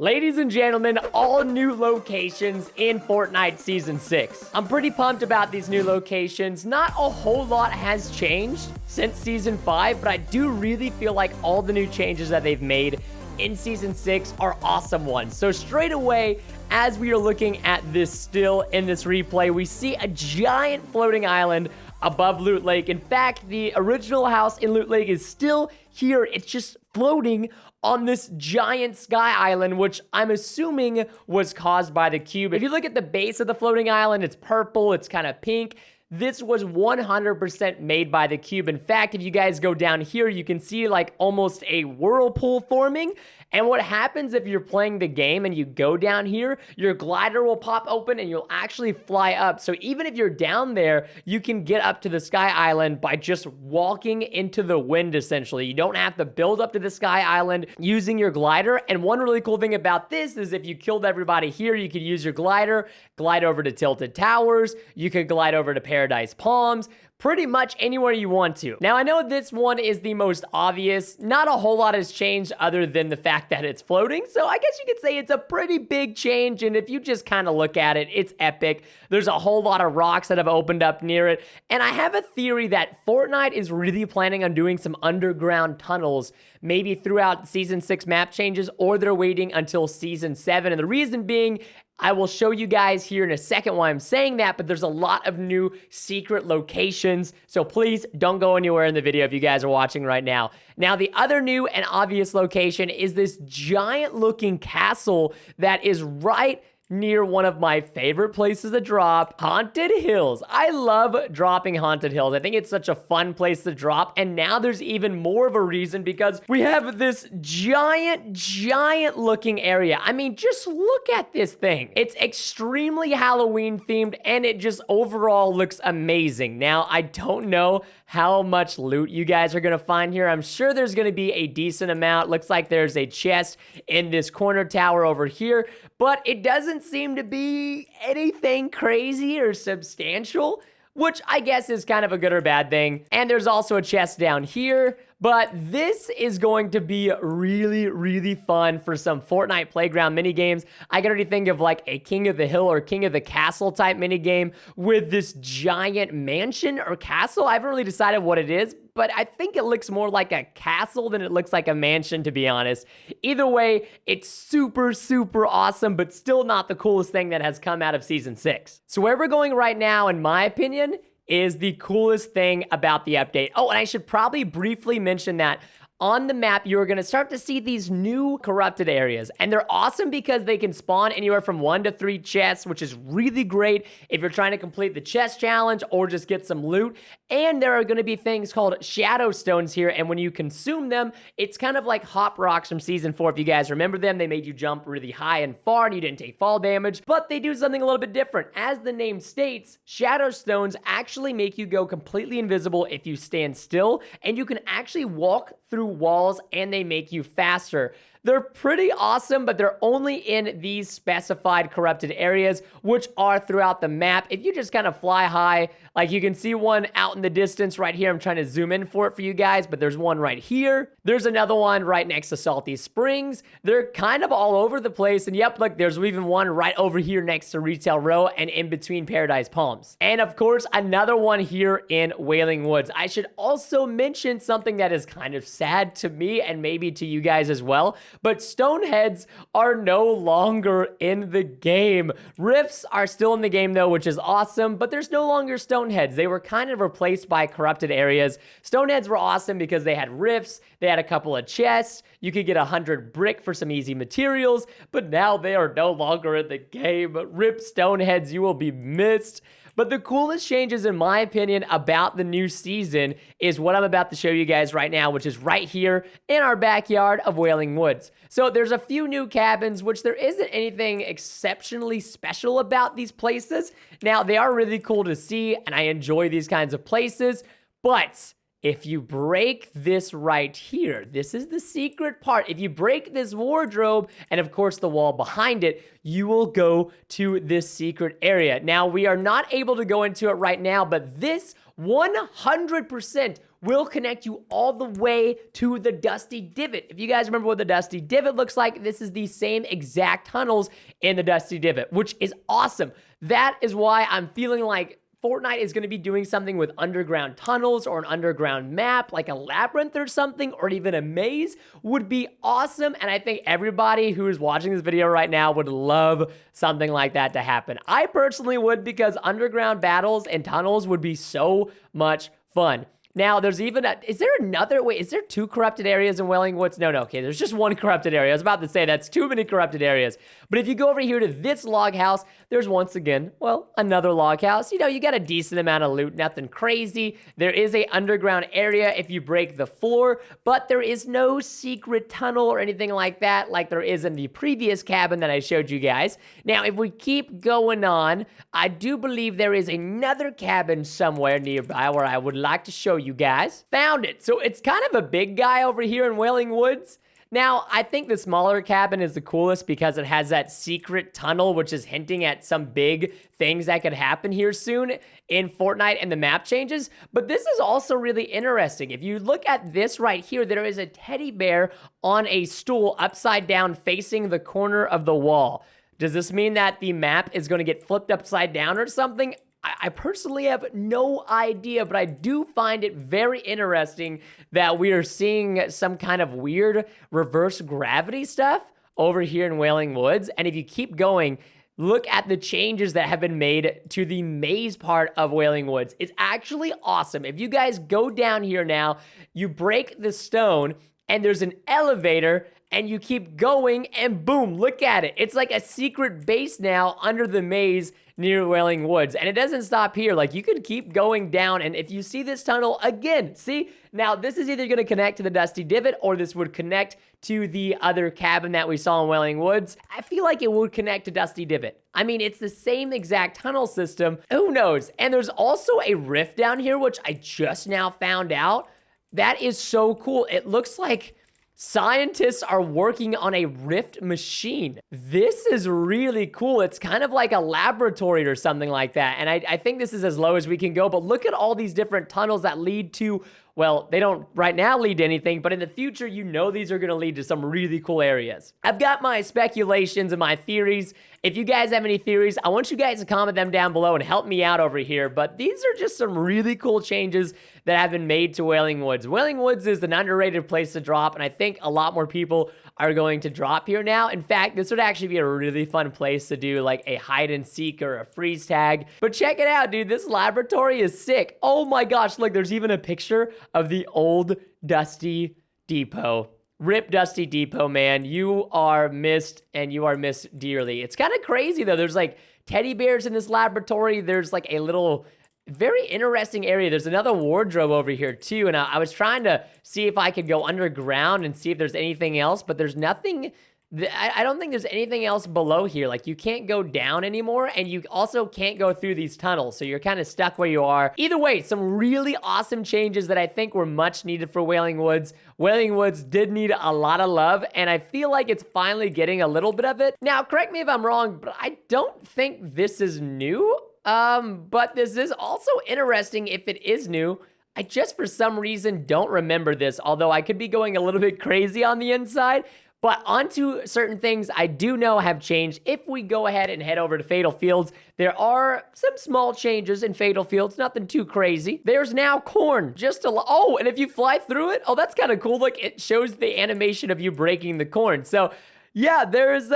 Ladies and gentlemen, all new locations in Fortnite Season 6. I'm pretty pumped about these new locations. Not a whole lot has changed since Season 5, but I do really feel like all the new changes that they've made in Season 6 are awesome ones. So straight away, as we are looking at this still in this replay, we see a giant floating island above Loot Lake. In fact, the original house in Loot Lake is still here. It's just floating on this giant sky island, which I'm assuming was caused by the cube. If you look at the base of the floating island, it's purple, it's kind of pink. This was 100% made by the cube. In fact, if you guys go down here, you can see like almost a whirlpool forming. And what happens if you're playing the game and you go down here, your glider will pop open and you'll actually fly up. So even if you're down there, you can get up to the sky island by just walking into the wind, essentially. You don't have to build up to the sky island using your glider. And one really cool thing about this is if you killed everybody here, you could use your glider, glide over to Tilted Towers, you could glide over to Paradise Palms, pretty much anywhere you want to. Now, I know this one is the most obvious. Not a whole lot has changed other than the fact that it's floating. So I guess you could say it's a pretty big change. And if you just kind of look at it, it's epic. There's a whole lot of rocks that have opened up near it. And I have a theory that Fortnite is really planning on doing some underground tunnels, maybe throughout Season 6 map changes, or they're waiting until Season 7. And the reason being, I will show you guys here in a second why I'm saying that, but there's a lot of new secret locations, so please don't go anywhere in the video if you guys are watching right now. Now, the other new and obvious location is this giant-looking castle that is right near one of my favorite places to drop, Haunted Hills. I love dropping Haunted Hills. I think it's such a fun place to drop, and now there's even more of a reason because we have this giant looking area. I mean, just look at this thing. It's extremely Halloween themed, and it just overall looks amazing. Now, I don't know how much loot you guys are gonna find here. I'm sure there's gonna be a decent amount. Looks like there's a chest in this corner tower over here, but it doesn't seem to be anything crazy or substantial, which I guess is kind of a good or bad thing. And there's also a chest down here, but this is going to be really fun for some Fortnite playground minigames. I can already think of like a King of the Hill or King of the Castle type minigame with this giant mansion or castle. I haven't really decided what it is, but I think it looks more like a castle than it looks like a mansion, to be honest. Either way, it's super awesome, but still not the coolest thing that has come out of Season 6. So where we're going right now, in my opinion, is the coolest thing about the update. Oh, and I should probably briefly mention that on the map, you're going to start to see these new corrupted areas. And they're awesome because they can spawn anywhere from 1 to 3 chests, which is really great if you're trying to complete the chest challenge or just get some loot. And there are going to be things called shadow stones here. And when you consume them, it's kind of like hop rocks from Season 4. If you guys remember them, they made you jump really high and far and you didn't take fall damage. But they do something a little bit different. As the name states, shadow stones actually make you go completely invisible if you stand still. And you can actually walk through walls and they make you faster. They're pretty awesome, but they're only in these specified corrupted areas, which are throughout the map. If you just kind of fly high, like you can see one out in the distance right here. I'm trying to zoom in for it for you guys, but there's one right here. There's another one right next to Salty Springs. They're kind of all over the place. And yep, look, there's even one right over here next to Retail Row and in between Paradise Palms. And of course, another one here in Wailing Woods. I should also mention something that is kind of sad to me and maybe to you guys as well. But stoneheads are no longer in the game. Rifts are still in the game though, which is awesome, but there's no longer stoneheads. They were kind of replaced by corrupted areas. Stoneheads were awesome because they had rifts, they had a couple of chests, you could get 100 brick for some easy materials, but now they are no longer in the game. RIP stoneheads, you will be missed. But the coolest changes, in my opinion, about the new season is what I'm about to show you guys right now, which is right here in our backyard of Wailing Woods. So there's a few new cabins, which there isn't anything exceptionally special about these places. Now, they are really cool to see, and I enjoy these kinds of places, but if you break this right here, this is the secret part. If you break this wardrobe and of course the wall behind it, you will go to this secret area. Now, we are not able to go into it right now, but this 100% will connect you all the way to the Dusty Divot. If you guys remember what the Dusty Divot looks like, this is the same exact tunnels in the Dusty Divot, which is awesome. That is why I'm feeling like Fortnite is going to be doing something with underground tunnels or an underground map, like a labyrinth or something, or even a maze would be awesome. And I think everybody who is watching this video right now would love something like that to happen. I personally would, because underground battles and tunnels would be so much fun. Now, there's even is there 2 corrupted areas in Wailing Woods? No, okay, there's just 1 corrupted area. I was about to say that's too many corrupted areas. But if you go over here to this log house, there's once again, well, another log house. You know, you got a decent amount of loot, nothing crazy. There is a underground area if you break the floor, but there is no secret tunnel or anything like that, like there is in the previous cabin that I showed you guys. Now, if we keep going on, I do believe there is another cabin somewhere nearby where I would like to show you guys. Found it. So it's kind of a big guy over here in Wailing Woods. Now, I think the smaller cabin is the coolest because it has that secret tunnel, which is hinting at some big things that could happen here soon in Fortnite and the map changes. But this is also really interesting. If you look at this right here, there is a teddy bear on a stool upside down facing the corner of the wall. Does this mean that the map is going to get flipped upside down or something? I personally have no idea, but I do find it very interesting that we are seeing some kind of weird reverse gravity stuff over here in Wailing Woods. And if you keep going, look at the changes that have been made to the maze part of Wailing Woods. It's actually awesome. If you guys go down here now, you break the stone and there's an elevator and you keep going and boom, look at it. It's like a secret base now under the maze near Wailing Woods. And it doesn't stop here. Like, you could keep going down, and if you see this tunnel again, see, now this is either going to connect to the Dusty Divot or this would connect to the other cabin that we saw in Wailing Woods. I feel like it would connect to Dusty Divot. I mean, it's the same exact tunnel system. Who knows? And there's also a rift down here, which I just now found out. That is so cool. It looks like scientists are working on a rift machine. This is really cool. It's kind of like a laboratory or something like that. And I think this is as low as we can go, but look at all these different tunnels that lead to, well, they don't right now lead to anything, but in the future, you know these are going to lead to some really cool areas. I've got my speculations and my theories. If you guys have any theories, I want you guys to comment them down below and help me out over here. But these are just some really cool changes that have been made to Wailing Woods. Wailing Woods is an underrated place to drop, and I think a lot more people are going to drop here now. In fact, this would actually be a really fun place to do like a hide and seek or a freeze tag. But check it out, dude. This laboratory is sick. Oh my gosh, look, there's even a picture of the old Dusty Depot. Rip Dusty Depot, man. You are missed, and you are missed dearly. It's kind of crazy, though. There's like teddy bears in this laboratory. There's like a little very interesting area. There's another wardrobe over here, too, and I was trying to see if I could go underground and see if there's anything else, but there's nothing. I don't think there's anything else below here. Like, you can't go down anymore, and you also can't go through these tunnels, so you're kind of stuck where you are. Either way, some really awesome changes that I think were much needed for Wailing Woods. Wailing Woods did need a lot of love, and I feel like it's finally getting a little bit of it. Now, correct me if I'm wrong, but I don't think this is new. But this is also interesting if it is new. I just, for some reason, don't remember this, although I could be going a little bit crazy on the inside. But onto certain things I do know have changed. If we go ahead and head over to Fatal Fields, there are some small changes in Fatal Fields, nothing too crazy. There's now corn, oh, and if you fly through it, oh, that's kind of cool. Like, it shows the animation of you breaking the corn. So, yeah, there's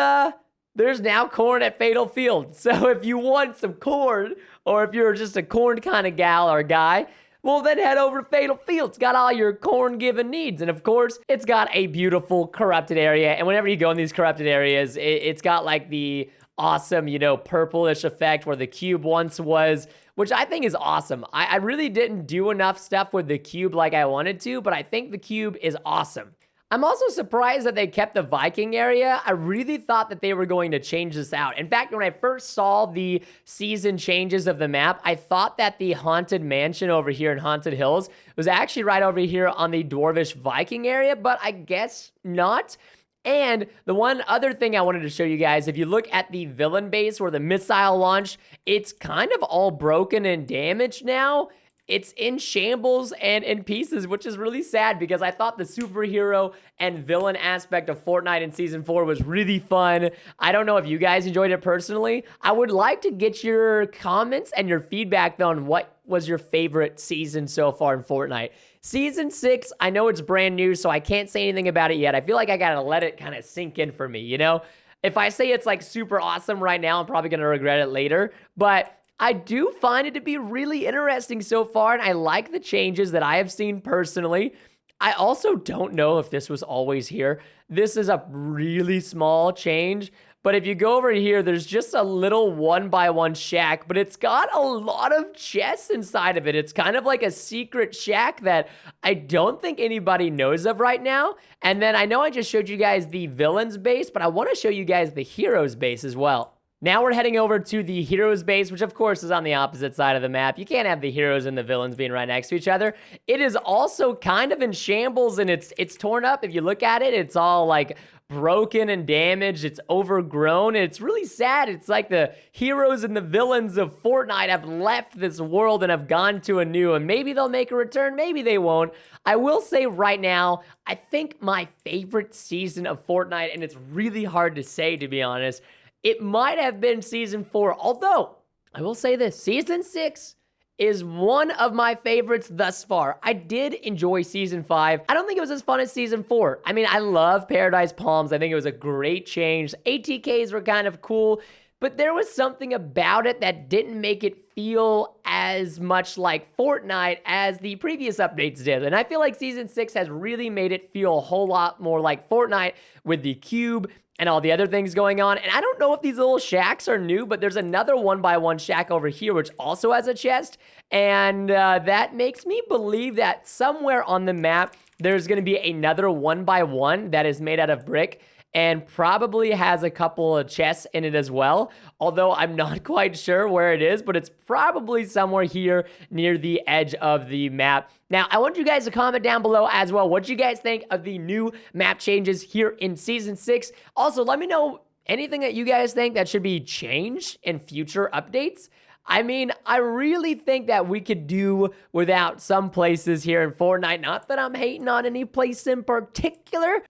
now corn at Fatal Fields. So if you want some corn, or if you're just a corn kind of gal or guy, well, then head over to Fatal Fields. Got all your corn-given needs. And of course, it's got a beautiful corrupted area. And whenever you go in these corrupted areas, it's got like the awesome, you know, purplish effect where the cube once was, which I think is awesome. I really didn't do enough stuff with the cube like I wanted to, but I think the cube is awesome. I'm also surprised that they kept the Viking area. I really thought that they were going to change this out. In fact, when I first saw the season changes of the map, I thought that the Haunted Mansion over here in Haunted Hills was actually right over here on the Dwarvish Viking area, but I guess not. And the one other thing I wanted to show you guys, if you look at the villain base where the missile launched, it's kind of all broken and damaged now. it's in shambles and in pieces, which is really sad because I thought the superhero and villain aspect of Fortnite in Season 4 was really fun. I don't know if you guys enjoyed it personally. I would like to get your comments and your feedback on what was your favorite season so far in Fortnite. Season 6, I know it's brand new, so I can't say anything about it yet. I feel like I gotta let it kind of sink in for me, you know? If I say it's like super awesome right now, I'm probably gonna regret it later, but I do find it to be really interesting so far, and I like the changes that I have seen personally. I also don't know if this was always here. This is a really small change, but if you go over here, there's just a little 1x1 shack, but it's got a lot of chests inside of it. It's kind of like a secret shack that I don't think anybody knows of right now. And then I know I just showed you guys the villains base, but I want to show you guys the heroes base as well. Now we're heading over to the heroes base, which of course is on the opposite side of the map. You can't have the heroes and the villains being right next to each other. It is also kind of in shambles and it's torn up. If you look at it, it's all like broken and damaged. It's overgrown. It's really sad. It's like the heroes and the villains of Fortnite have left this world and have gone to a new, and maybe they'll make a return. Maybe they won't. I will say right now, I think my favorite season of Fortnite, and it's really hard to say, to be honest, it might have been Season 4, although I will say this, Season 6 is one of my favorites thus far. I did enjoy Season 5. I don't think it was as fun as Season 4. I mean, I love Paradise Palms. I think it was a great change. ATKs were kind of cool, but there was something about it that didn't make it feel as much like Fortnite as the previous updates did. And I feel like Season 6 has really made it feel a whole lot more like Fortnite with the cube and all the other things going on. And I don't know if these little shacks are new, but there's another 1x1 shack over here, which also has a chest. And that makes me believe that somewhere on the map, there's going to be another 1x1 that is made out of brick and probably has a couple of chests in it as well. Although I'm not quite sure where it is, but it's probably somewhere here near the edge of the map. Now, I want you guys to comment down below as well what you guys think of the new map changes here in Season 6. Also, let me know anything that you guys think that should be changed in future updates. I mean, I really think that we could do without some places here in Fortnite. Not that I'm hating on any place in particular.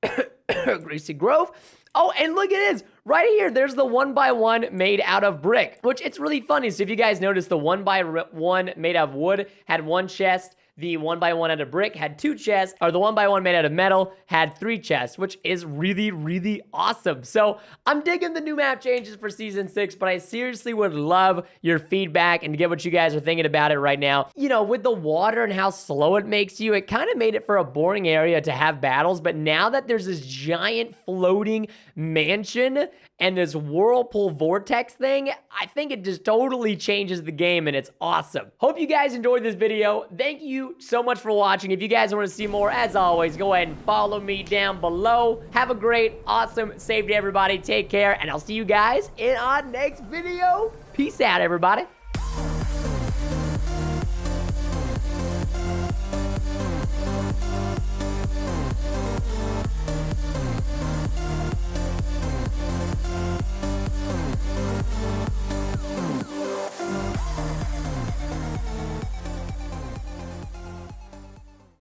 Greasy Grove. Oh, and look at this. Right here, there's the 1x1 made out of brick, which it's really funny. So if you guys notice, the 1x1 made out of wood had one chest. The 1x1 out of brick had two chests, or the 1x1 made out of metal had three chests, which is really, really awesome. So I'm digging the new map changes for Season 6, but I seriously would love your feedback and to get what you guys are thinking about it right now. You know, with the water and how slow it makes you, it kind of made it for a boring area to have battles, but now that there's this giant floating mansion and this whirlpool vortex thing, I think it just totally changes the game and it's awesome. Hope you guys enjoyed this video. Thank you so much for watching. If you guys want to see more, as always, go ahead and follow me down below. Have a great, awesome, safe day, everybody. Take care, and I'll see you guys in our next video. Peace out, everybody.